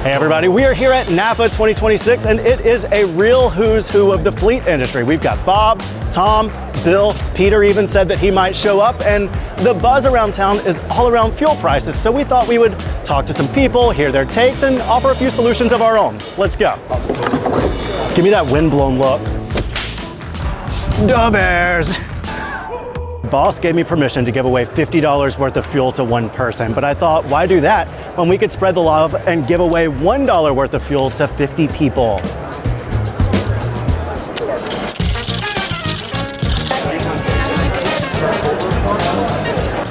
Hey everybody, we are here at NAFA 2026 and it is a real who's who of the fleet industry. We've got Bob, Tom, Bill, Peter even said that he might show up, and the buzz around town is all around fuel prices, so we thought we would talk to some people, hear their takes, and offer a few solutions of our own. Let's go. Give me that windblown look. Duh bears. Boss gave me permission to give away $50 worth of fuel to one person, but I thought, why do that when we could spread the love and give away $1 worth of fuel to 50 people?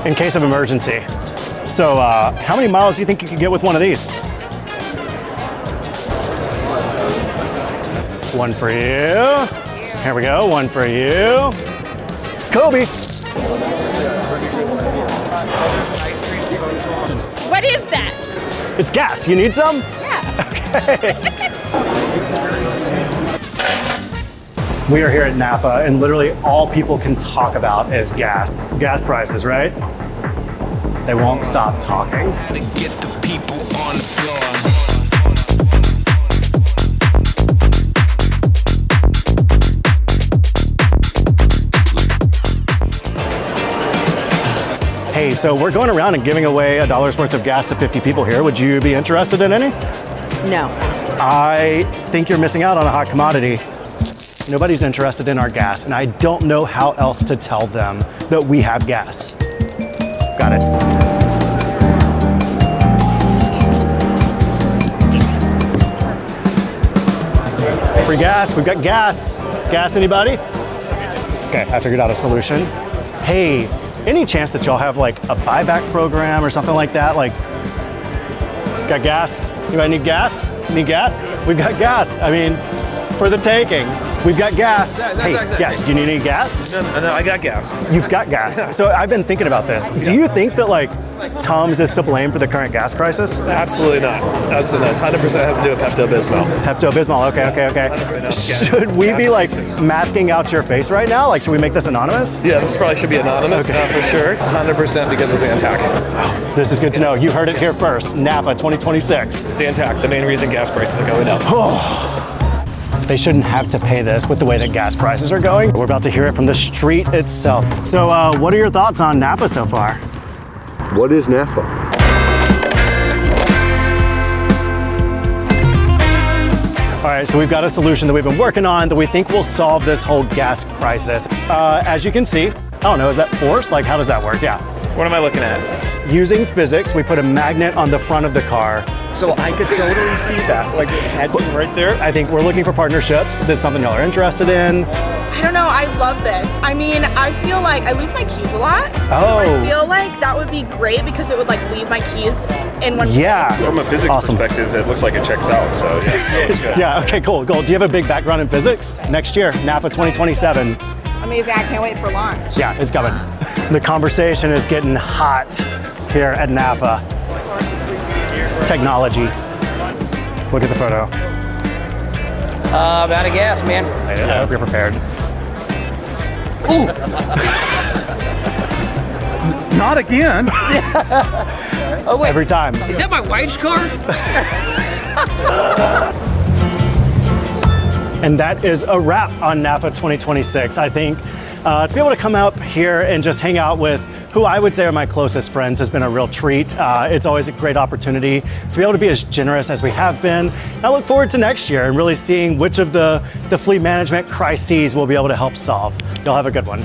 In case of emergency. So how many miles do you think you could get with one of these? One for you. Here we go, one for you. Kobe. What is that? It's gas. You need some? Yeah. Okay. We are here at NAFA, and literally all people can talk about is gas. Gas prices, right? They won't stop talking. Get the people on the floor. Hey, so we're going around and giving away $1 worth of gas to 50 people here. Would you be interested in any? No. I think you're missing out on a hot commodity. Nobody's interested in our gas, and I don't know how else to tell them that we have gas. Got it. Free gas, we've got gas. Gas, anybody? Okay, I figured out a solution. Hey, any chance that y'all have like a buyback program or something like that? Like, got gas? Anybody need gas? Need gas? We've got gas. I mean, for the taking. We've got gas. Hey, yeah, do you need any gas? No, I got gas. You've got gas. So I've been thinking about this. Do you think that like Tums is to blame for the current gas crisis? Absolutely not. Absolutely not. 100% has to do with Pepto-Bismol. Pepto-Bismol, okay. Should we be like masking out your face right now? Like, should we make this anonymous? Yeah, this probably should be anonymous for sure. It's 100% because of Zantac. This is good to know. You heard it here first. NAFA 2026. Zantac, the main reason gas prices are going up. They shouldn't have to pay this with the way that gas prices are going. We're about to hear it from the street itself. So what are your thoughts on NAFA so far? What is NAFA? All right, so we've got a solution that we've been working on that we think will solve this whole gas crisis. As you can see, I don't know, is that force? Like, how does that work? Yeah. What am I looking at? Using physics, we put a magnet on the front of the car. So I could totally see that, like attaching right there. I think we're looking for partnerships. This is something y'all are interested in. I don't know, I love this. I mean, I feel like I lose my keys a lot. Oh. So I feel like that would be great because it would like leave my keys in one place. Yeah. From a physics perspective, it looks like it checks out, so yeah. Yeah, okay, cool. Do you have a big background in physics? Next year, NAFA 2027. Amazing, I can't wait for launch. Yeah, it's coming. The conversation is getting hot here at NAFA. Technology. Look at the photo. I'm out of gas, man. I hope you're prepared. Ooh. Not again. Oh, wait. Every time. Is that my wife's car? And that is a wrap on NAFA 2026. I think to be able to come out here and just hang out with who I would say are my closest friends has been a real treat. It's always a great opportunity to be able to be as generous as we have been. And I look forward to next year and really seeing which of the fleet management crises we'll be able to help solve. Y'all have a good one.